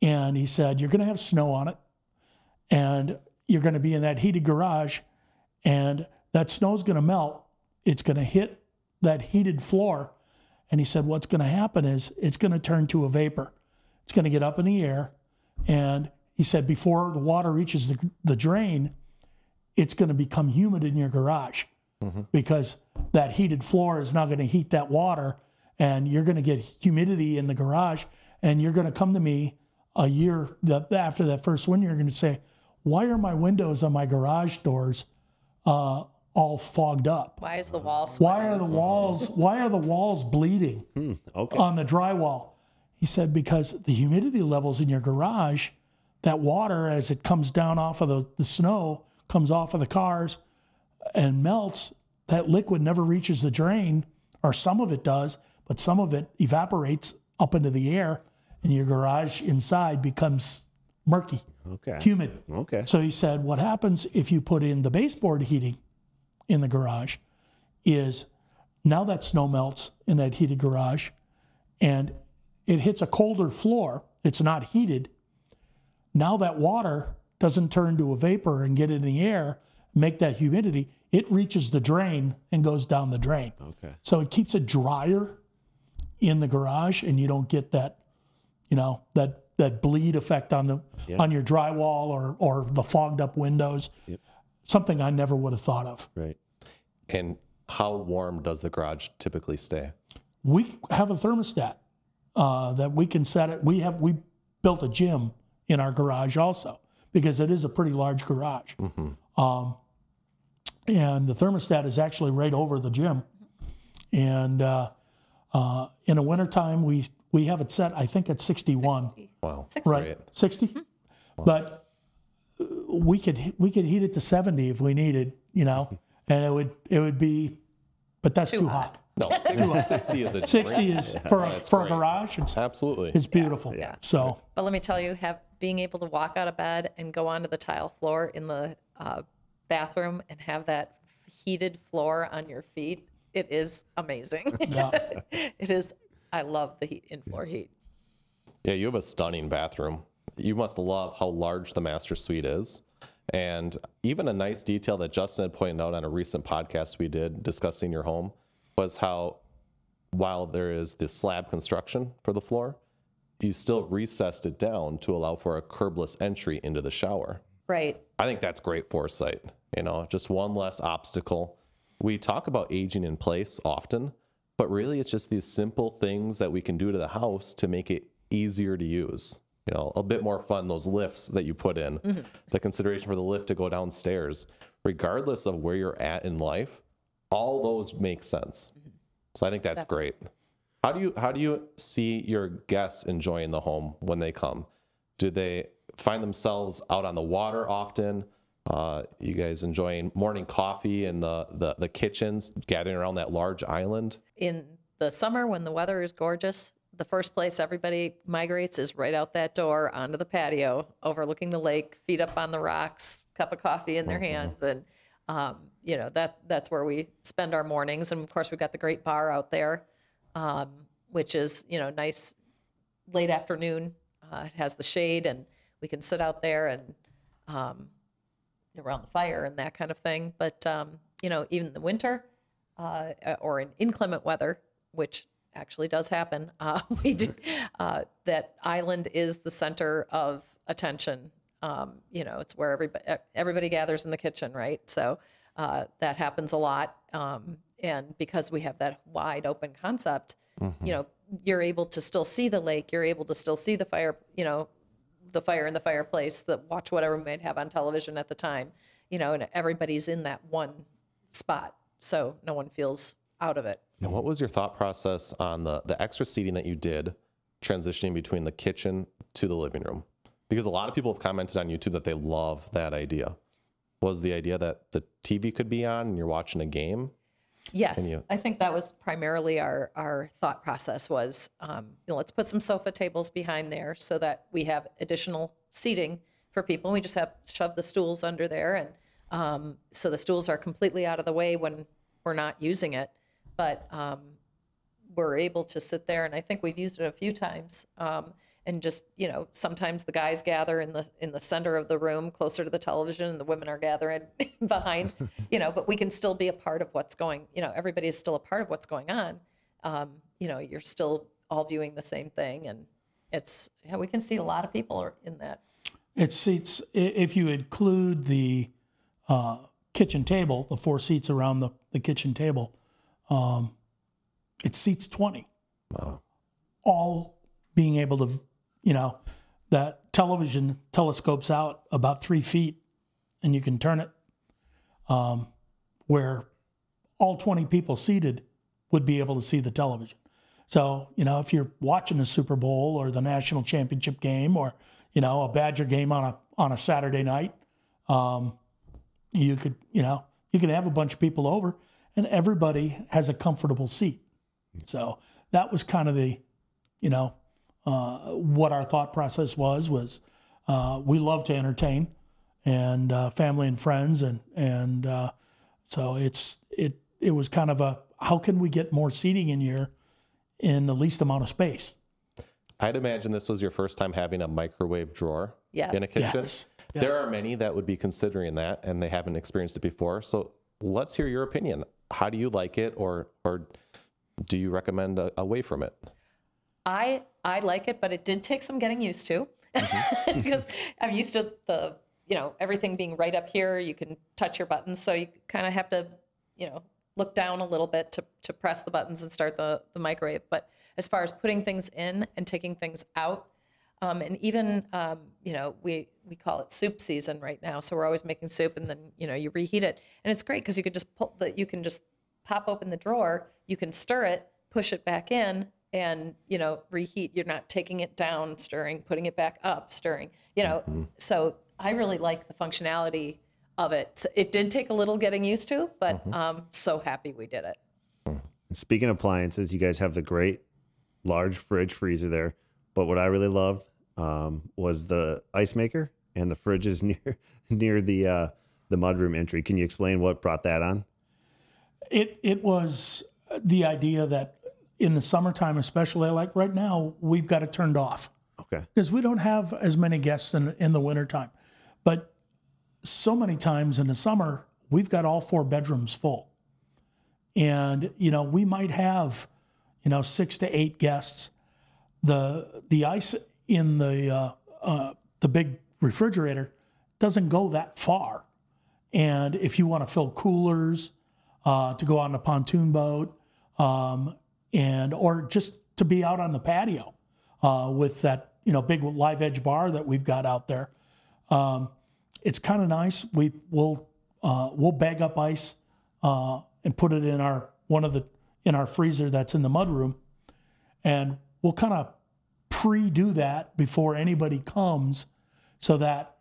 and he said, you're going to have snow on it, and you're going to be in that heated garage, and that snow's going to melt. It's going to hit that heated floor. And he said, what's going to happen is it's going to turn to a vapor. It's going to get up in the air. And he said, before the water reaches the drain, it's going to become humid in your garage because that heated floor is now going to heat that water, and you're going to get humidity in the garage. And you're going to come to me a year after that first winter, you're going to say, why are my windows on my garage doors all fogged up? Why is the wall Why are the walls bleeding on the drywall? He said, because the humidity levels in your garage, that water, as it comes down off of the snow, comes off of the cars and melts, that liquid never reaches the drain, or some of it does, but some of it evaporates up into the air, and your garage inside becomes murky, humid. Okay. So he said, what happens if you put in the baseboard heating in the garage is now that snow melts in that heated garage and it hits a colder floor, it's not heated. Now that water doesn't turn to a vapor and get in the air, make that humidity, it reaches the drain and goes down the drain. Okay. So it keeps it drier in the garage, and you don't get that, that bleed effect on your drywall or the fogged up windows. Yep. Something I never would have thought of. Right. And how warm does the garage typically stay? We have a thermostat that we can set it. We built a gym in our garage also because it is a pretty large garage. And the thermostat is actually right over the gym. And in the wintertime, we have it set, I think, at 61. 60. Wow. 60. Right, 60. But we could heat it to 70 if we needed, and it would be, but that's too hot. No, 60 is a 60 dream. is for That's a great. garage. Absolutely. It's beautiful. Yeah. So But let me tell you, being able to walk out of bed and go onto the tile floor in the bathroom and have that heated floor on your feet, it is amazing. yeah, It is. I love the in-floor heat. Yeah, you have a stunning bathroom. You must love how large the master suite is. And even a nice detail that Justin had pointed out on a recent podcast we did discussing your home was how, while there is the slab construction for the floor, you still recessed it down to allow for a curbless entry into the shower. Right. I think that's great foresight. Just one less obstacle. We talk about aging in place often, but really it's just these simple things that we can do to the house to make it easier to use. A bit more fun, those lifts that you put in, the consideration for the lift to go downstairs, regardless of where you're at in life, all those make sense. So I think that's great. How do you see your guests enjoying the home when they come? Do they find themselves out on the water often? You guys enjoying morning coffee in the kitchens, gathering around that large island? In the summer when the weather is gorgeous, the first place everybody migrates is right out that door onto the patio, overlooking the lake, feet up on the rocks, cup of coffee in their hands. And, that's where we spend our mornings. And of course, we've got the great bar out there, which is, nice late afternoon. It has the shade and we can sit out there and around the fire and that kind of thing. But, even in the winter or in inclement weather, which actually does happen, we do, that island is the center of attention. It's where everybody gathers in the kitchen, right? So that happens a lot. And because we have that wide open concept, you're able to still see the lake. You're able to still see the fire, the fire in the fireplace, watch whatever we might have on television at the time, and everybody's in that one spot. So no one feels out of it. And what was your thought process on the extra seating that you did transitioning between the kitchen to the living room? Because a lot of people have commented on YouTube that they love that idea. Was the idea that the TV could be on and you're watching a game? Yes, I think that was primarily our thought process was, let's put some sofa tables behind there so that we have additional seating for people. We just shove the stools under there, and so the stools are completely out of the way when we're not using it. But we're able to sit there, and I think we've used it a few times. And just, sometimes the guys gather in the center of the room closer to the television and the women are gathering behind, but we can still be a part of what's going, everybody is still a part of what's going on. You're still all viewing the same thing. And we can see a lot of people in that. it seats, if you include the kitchen table, the 4 seats around the kitchen table, it seats 20. Wow. All being able to, that television telescopes out about 3 feet and you can turn it where all 20 people seated would be able to see the television. So, if you're watching a Super Bowl or the national championship game or, a Badger game on a Saturday night, you could have a bunch of people over and everybody has a comfortable seat. So that was kind of the, what our thought process was we love to entertain and family and friends. And so it was kind of how can we get more seating in here in the least amount of space? I'd imagine this was your first time having a microwave drawer in a kitchen. Yes. There are many that would be considering that and they haven't experienced it before. So let's hear your opinion. How do you like it or do you recommend away from it? I like it, but it did take some getting used to because I'm used to everything being right up here. You can touch your buttons. So you kind of have to, look down a little bit to press the buttons and start the microwave. But as far as putting things in and taking things out, and even, we call it soup season right now. So we're always making soup and then, you reheat it. And it's great because you could just you can just pop open the drawer, you can stir it, push it back in and, reheat. You're not taking it down, stirring, putting it back up, stirring, So I really like the functionality of it. It did take a little getting used to, but I'm so happy we did it. Speaking of appliances, you guys have the great large fridge freezer there. But what I really loved was the ice maker and the fridge is near the mudroom entry. Can you explain what brought that on? It was the idea that in the summertime, especially like right now, we've got it turned off Okay. because we don't have as many guests in the wintertime. But so many times in the summer, we've got all 4 bedrooms full. And, we might have, 6 to 8 guests. The ice in the big refrigerator doesn't go that far. And if you want to fill coolers to go on the pontoon boat, or just to be out on the patio with that big live edge bar that we've got out there, it's kind of nice. We'll bag up ice and put it in our freezer that's in the mudroom, and we'll kind of pre-do that before anybody comes, so that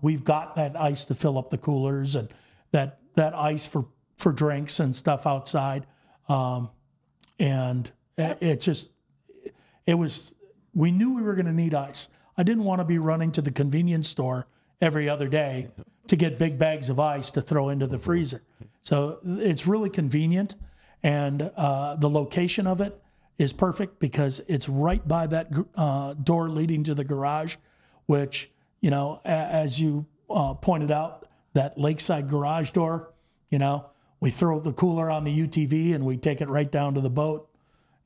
we've got that ice to fill up the coolers and that ice for drinks and stuff outside. And we knew we were going to need ice. I didn't want to be running to the convenience store every other day to get big bags of ice to throw into the freezer. So it's really convenient. And the location of it is perfect because it's right by that door leading to the garage, which, as you pointed out, that lakeside garage door, we throw the cooler on the UTV and we take it right down to the boat.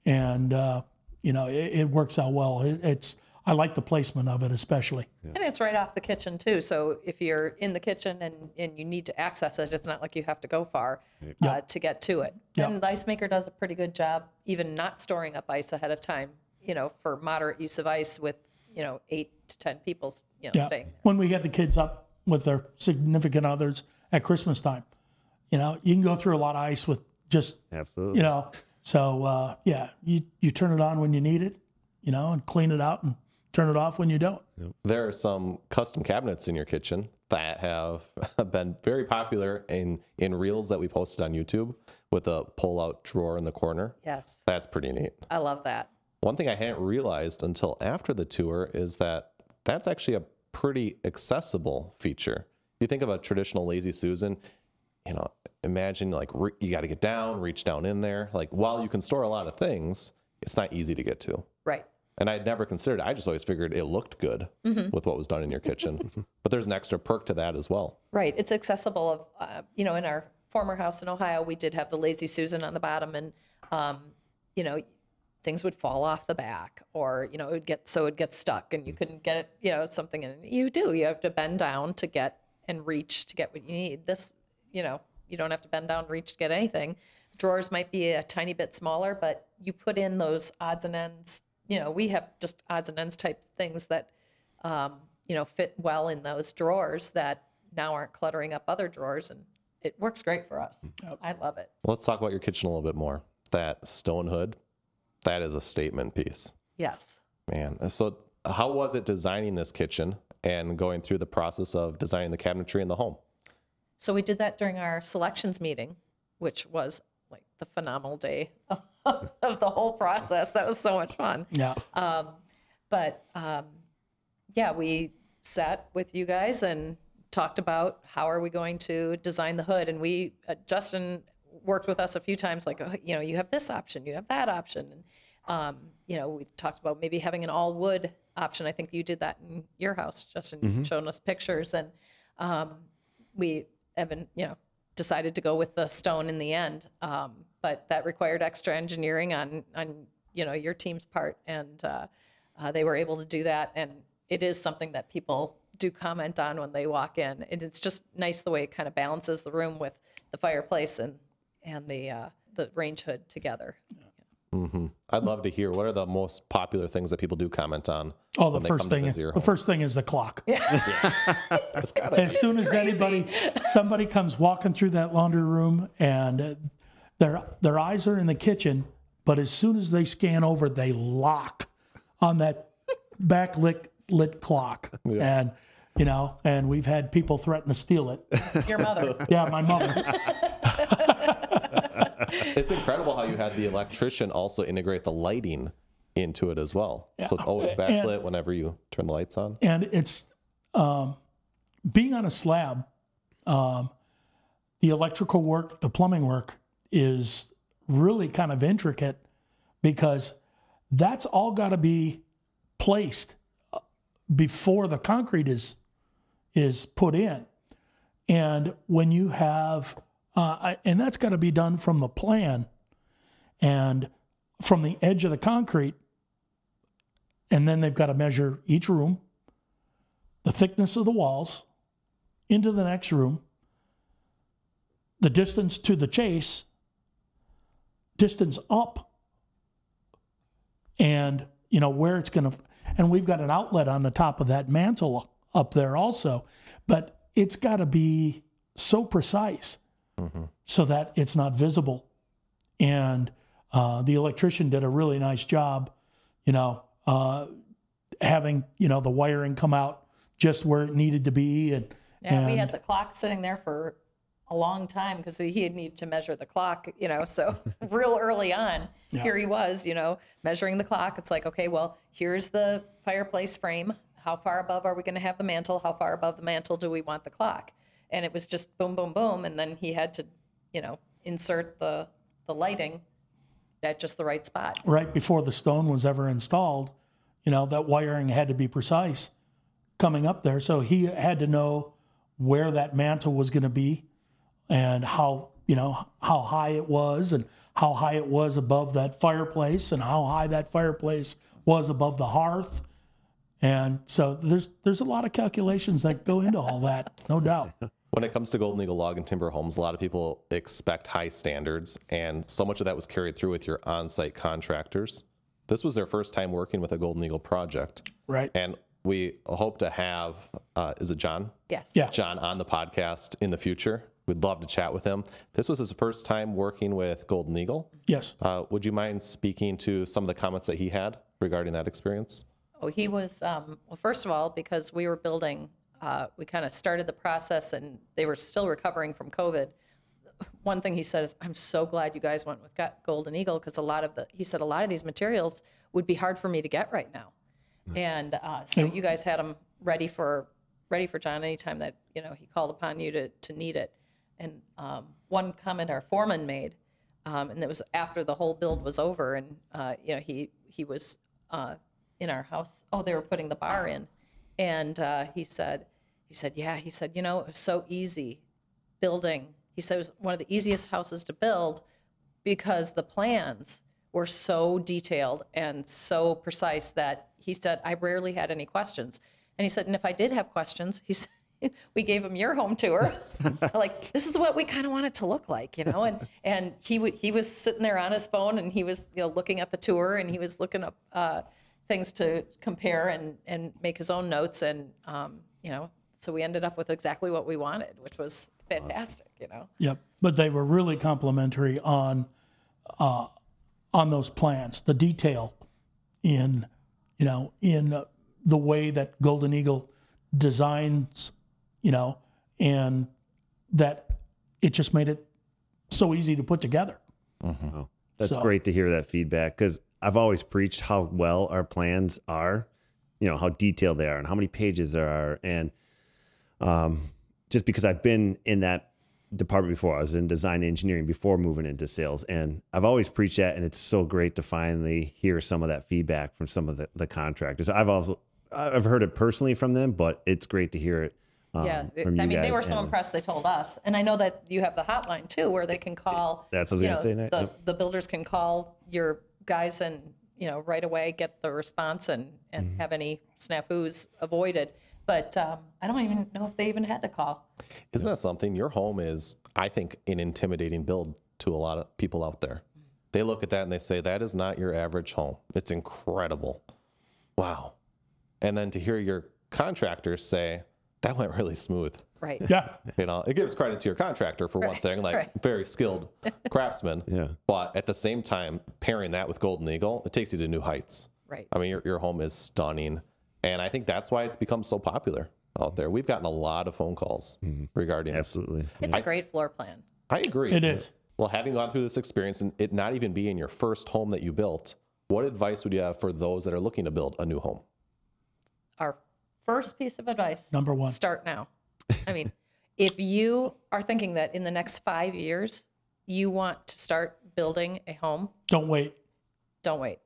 And, it works out well. I like the placement of it, especially. And it's right off the kitchen too. So if you're in the kitchen and you need to access it, it's not like you have to go far to get to it. Yep. And the ice maker does a pretty good job, even not storing up ice ahead of time, for moderate use of ice with, 8 to 10 people, staying there. When we get the kids up with their significant others at Christmas time, you can go through a lot of ice with just, Absolutely. So, you turn it on when you need it, and clean it out and turn it off when you don't. There are some custom cabinets in your kitchen that have been very popular in reels that we posted on YouTube with a pull-out drawer in the corner. Yes. That's pretty neat. I love that. One thing I hadn't realized until after the tour is that that's actually a pretty accessible feature. You think of a traditional Lazy Susan, imagine like you got to get down, reach down in there. Like while you can store a lot of things, it's not easy to get to. Right. And I'd never considered it. I just always figured it looked good with what was done in your kitchen. But there's an extra perk to that as well. Right. It's accessible. In our former house in Ohio, we did have the Lazy Susan on the bottom, and, things would fall off the back, or, it would get stuck and you couldn't get it, something in it. You have to bend down to get and reach to get what you need. This, you don't have to bend down and reach to get anything. Drawers might be a tiny bit smaller, but you put in those odds and ends. We have just odds and ends type things that, fit well in those drawers that now aren't cluttering up other drawers, and it works great for us. I love it. Let's talk about your kitchen a little bit more. That stone hood, that is a statement piece. Yes. Man, so how was it designing this kitchen and going through the process of designing the cabinetry in the home? So we did that during our selections meeting, which was like the phenomenal day of the whole process. That was so much fun. Yeah. We sat with you guys and talked about how are we going to design the hood. And Justin worked with us a few times, like, you have this option, you have that option. And, we talked about maybe having an all wood option. I think you did that in your house, Justin. You've shown us pictures. And we haven't, decided to go with the stone in the end. But that required extra engineering on your team's part. And they were able to do that. And it is something that people do comment on when they walk in. And it's just nice the way it kind of balances the room with the fireplace and the range hood together. Mm-hmm. I'd love to hear, what are the most popular things that people do comment on? Oh, the first thing is the clock. As soon as somebody comes walking through that laundry room and their eyes are in the kitchen, but as soon as they scan over, they lock on that backlit clock. Yeah. And we've had people threaten to steal it. Your mother. Yeah, my mother. It's incredible how you had the electrician also integrate the lighting into it as well. So it's always backlit whenever you turn the lights on. And it's being on a slab, the electrical work, the plumbing work is really kind of intricate because that's all got to be placed before the concrete is put in. And when you have, and that's got to be done from the plan and from the edge of the concrete. And then they've got to measure each room, the thickness of the walls, into the next room, the distance to the chase, distance up, and where it's going to, and we've got an outlet on the top of that mantle up there also, but it's got to be so precise so that it's not visible. And the electrician did a really nice job, having the wiring come out just where it needed to be, and we had the clock sitting there for a long time because he had needed to measure the clock, so real early on, here he was, measuring the clock. It's like, okay, well, here's the fireplace frame. How far above are we going to have the mantle? How far above the mantle do we want the clock? And it was just boom, boom, boom. And then he had to, insert the lighting at just the right spot. Right before the stone was ever installed, that wiring had to be precise coming up there. So he had to know where that mantle was going to be and how high it was and how high it was above that fireplace and how high that fireplace was above the hearth. And so there's a lot of calculations that go into all that, no doubt. When it comes to Golden Eagle Log and Timber Homes, a lot of people expect high standards, and so much of that was carried through with your on-site contractors. This was their first time working with a Golden Eagle project. Right. And we hope to have, is it John? Yes. Yeah. John on the podcast in the future. We'd love to chat with him. This was his first time working with Golden Eagle. Yes. Would you mind speaking to some of the comments that he had regarding that experience? Oh, he was, well, first of all, because we were building, we kind of started the process and they were still recovering from COVID. One thing he said is, I'm so glad you guys went with Golden Eagle because he said a lot of these materials would be hard for me to get right now. And so you guys had them ready for John anytime that, he called upon you to need it. And one comment our foreman made, and it was after the whole build was over and, he was in our house. Oh, they were putting the bar in. And he said, it was so easy building. He said it was one of the easiest houses to build because the plans were so detailed and so precise that he said, I rarely had any questions. And he said, and if I did have questions, he said, we gave him your home tour. Like, this is what we kind of want it to look like, and he was sitting there on his phone and he was, looking at the tour and he was looking up things to compare and make his own notes. And, so we ended up with exactly what we wanted, which was fantastic, Yep. But they were really complimentary on those plans, the detail in the way that Golden Eagle designs, and that it just made it so easy to put together. Oh, that's great to hear that feedback, because I've always preached how well our plans are, how detailed they are and how many pages there are. And just because I've been in that department before, I was in design engineering before moving into sales, and I've always preached that. And it's so great to finally hear some of that feedback from some of the contractors. I've heard it personally from them, but it's great to hear it. From you guys. They were so impressed they told us. And I know that you have the hotline too, where they can call. That's what I was going to say. The builders can call your guys and, right away get the response and have any snafus avoided. But I don't even know if they even had to call. Isn't that something? Your home is, I think, an intimidating build to a lot of people out there. They look at that and they say, that is not your average home. It's incredible. Wow. And then to hear your contractors say, that went really smooth. Right. Yeah. It gives credit to your contractor for one thing, very skilled craftsman. Yeah. But at the same time, pairing that with Golden Eagle, it takes you to new heights. Right. I mean, your home is stunning. And I think that's why it's become so popular out there. We've gotten a lot of phone calls regarding Absolutely. It's a great floor plan. I agree. It is. Well, having gone through this experience and it not even being your first home that you built, what advice would you have for those that are looking to build a new home? Our first piece of advice. Number one. Start now. I mean, if you are thinking that in the next 5 years, you want to start building a home, Don't wait. don't wait.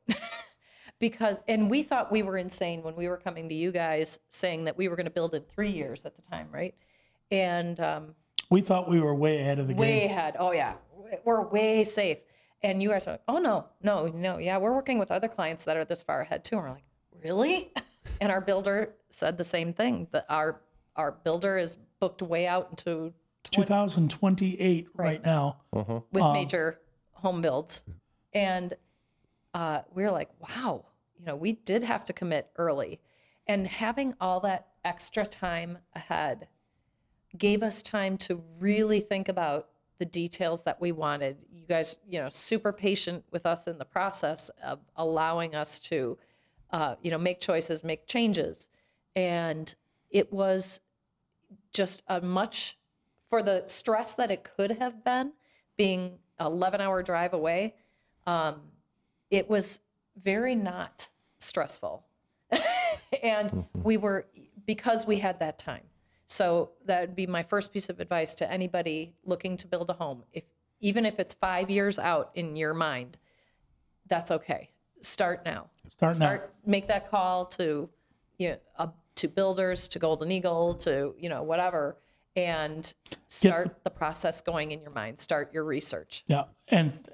And we thought we were insane when we were coming to you guys saying that we were going to build in 3 years at the time, right? And We thought we were way ahead of the way game. ahead. Oh yeah, we're way safe. And you guys are like, oh no. Yeah, we're working with other clients that are this far ahead too. And we're like, really? And our builder said the same thing. That our builder is booked way out into 2028 right now. with major home builds. And we were like, wow, we did have to commit early. And having all that extra time ahead gave us time to really think about the details that we wanted. You guys, super patient with us in the process of allowing us to, make choices, make changes. And it was just for the stress that it could have been, being an 11-hour drive away, it was very not stressful. And because we had that time. So that would be my first piece of advice to anybody looking to build a home. Even if it's 5 years out in your mind, that's okay. Start now. Start now. Make that call to builders, to Golden Eagle, to whatever, and start the process going in your mind. Start your research. Yeah. And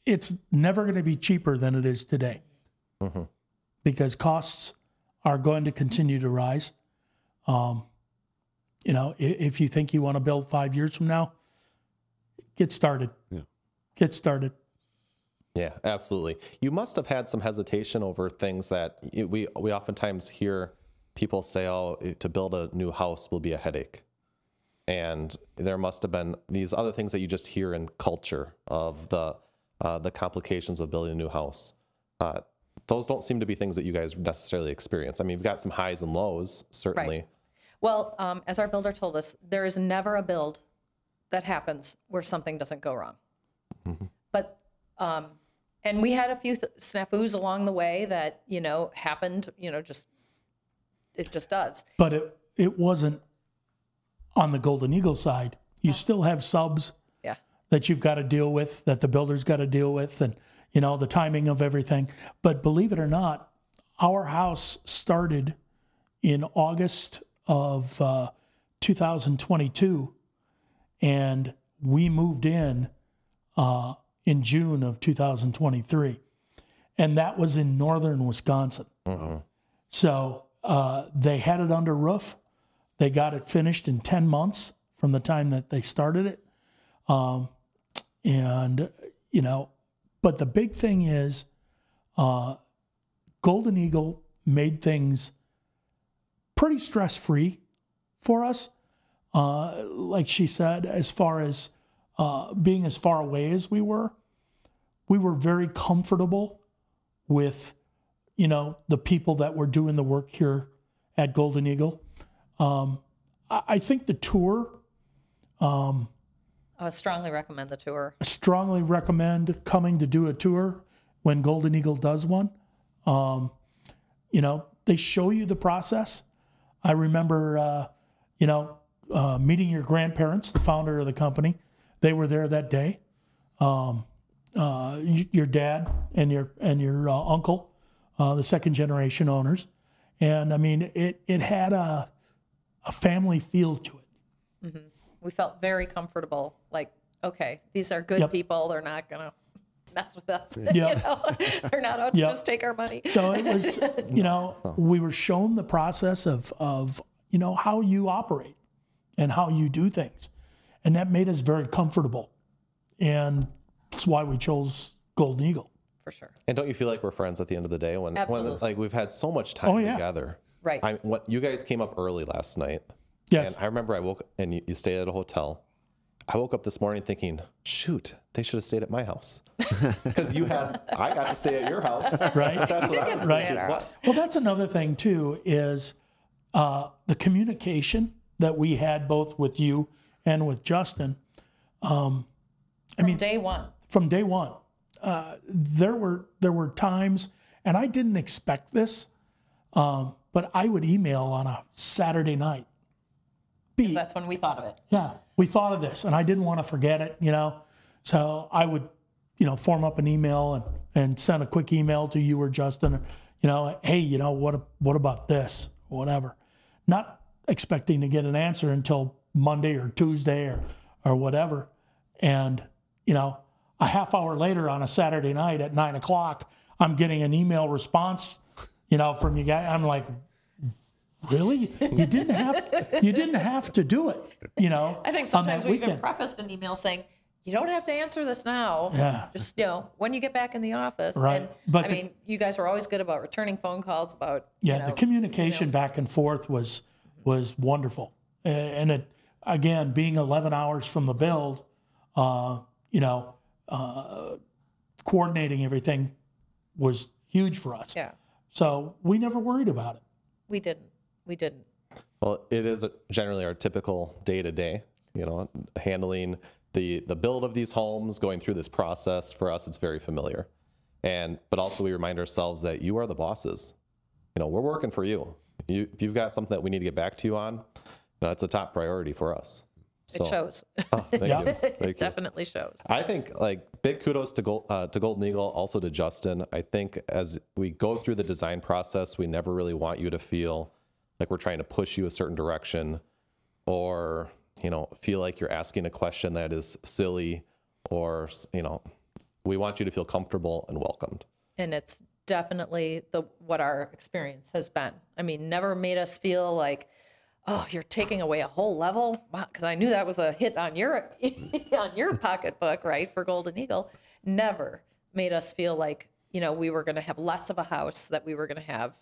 it's never going to be cheaper than it is today because costs are going to continue to rise. If you think you want to build 5 years from now, get started. Yeah. Get started. Yeah, absolutely. You must have had some hesitation over things that we oftentimes hear people say, oh, to build a new house will be a headache. And there must have been these other things that you just hear in culture of the complications of building a new house. Those don't seem to be things that you guys necessarily experience. I mean, you've got some highs and lows, certainly. Right. Well, as our builder told us, there is never a build that happens where something doesn't go wrong. But, and we had a few snafus along the way that, happened, it just does. But it wasn't on the Golden Eagle side. You still have subs that you've got to deal with, that the builder's got to deal with, and, the timing of everything. But believe it or not, our house started in August of 2022, and we moved in June of 2023, and that was in northern Wisconsin. So they had it under roof. They got it finished in 10 months from the time that they started it. But the big thing is Golden Eagle made things pretty stress-free for us. Like she said, as far as being as far away as we were very comfortable with, the people that were doing the work here at Golden Eagle. I think the tour, I strongly recommend the tour. I strongly recommend coming to do a tour when Golden Eagle does one. They show you the process. I remember, meeting your grandparents, the founder of the company. They were there that day. Your dad and your uncle, the second generation owners, and I mean it had a family feel to it. We felt very comfortable. Like, okay, these are good people. They're not gonna mess with us. They're not out to just take our money. So it was, we were shown the process of how you operate and how you do things. And that made us very comfortable. And that's why we chose Golden Eagle. For sure. And don't you feel like we're friends at the end of the day? When Absolutely. We've had so much time together. Right. You guys came up early last night. Yes. And I remember I woke and you stayed at a hotel. I woke up this morning thinking, shoot, they should have stayed at my house. Because I got to stay at your house. Right. That's what I was thinking. Well, that's another thing too, is the communication that we had both with you and with Justin. From day one. From day one. There were times, and I didn't expect this, but I would email on a Saturday night. 'Cause that's when we thought of it. Yeah, we thought of this, and I didn't want to forget it, So I would, form up an email and send a quick email to you or Justin, hey, what about this, whatever. Not expecting to get an answer until Monday or Tuesday or whatever, and a half hour later on a Saturday night at 9 o'clock, I'm getting an email response, from you guys. I'm like, really? You didn't have to do it, I think sometimes on that we even weekend. prefaced an email saying, you don't have to answer this now. Yeah. Just, when you get back in the office. Right. And But you guys were always good about returning phone calls about, the communication emails. back and forth was wonderful. And it, again, being 11 hours from the build, coordinating everything was huge for us. Yeah, So we never worried about it. we didn't. Well, it is generally our typical day-to-day, handling the build of these homes, going through this process. For us, it's very familiar. But also we remind ourselves that you are the bosses. We're working for you. If you've got something that we need to get back to you on, it's a top priority for us. So, It shows. thank Yeah. you. Thank you. It definitely shows. I think big kudos to Golden Eagle, also to Justin. I think as we go through the design process, we never really want you to feel like we're trying to push you a certain direction, or feel like you're asking a question that is silly, or we want you to feel comfortable and welcomed. And it's definitely what our experience has been. I mean, never made us feel like, oh, you're taking away a whole level, because I knew that was a hit on your on your pocketbook, right, for Golden Eagle. Never made us feel like we were going to have less of a house, that we were going to have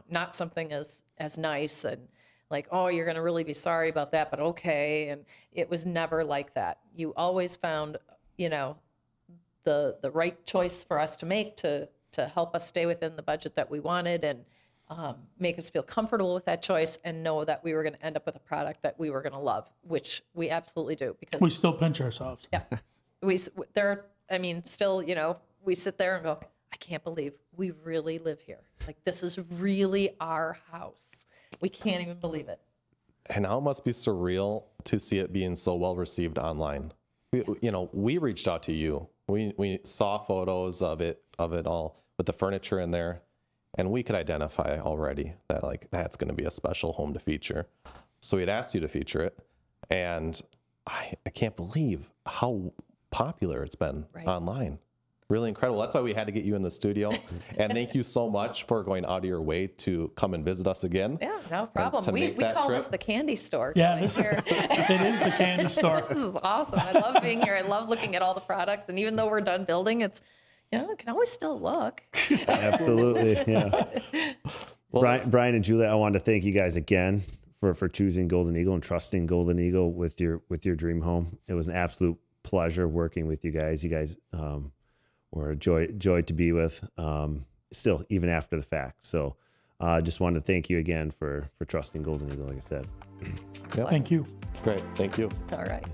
not something as nice, and like, oh, you're going to really be sorry about that, but okay. And it was never like that. You always found the right choice for us to make to help us stay within the budget that we wanted, and make us feel comfortable with that choice, and know that we were going to end up with a product that we were going to love, which we absolutely do. Because We still pinch ourselves. yeah, still, we sit there and go, I can't believe we really live here. Like, this is really our house. We can't even believe it. And now it must be surreal to see it being so well received online. We reached out to you. We saw photos of it all with the furniture in there, and we could identify already that that's going to be a special home to feature. So we had asked you to feature it, and I can't believe how popular it's been online. Really incredible. That's why we had to get you in the studio. And thank you so much for going out of your way to come and visit us again. Yeah, no problem. to We make that call trip. this the candy store. Yeah, coming here. it is the candy store. This is awesome. I love being here. I love looking at all the products. And even though we're done building, it's, it can always still look. Absolutely. Yeah. Well, Brian and Julia, I wanted to thank you guys again for choosing Golden Eagle and trusting Golden Eagle with your dream home. It was an absolute pleasure working with you guys. You guys were a joy to be with, still, even after the fact. So just wanted to thank you again for trusting Golden Eagle, like I said. Thank you. Great. Thank you. All right.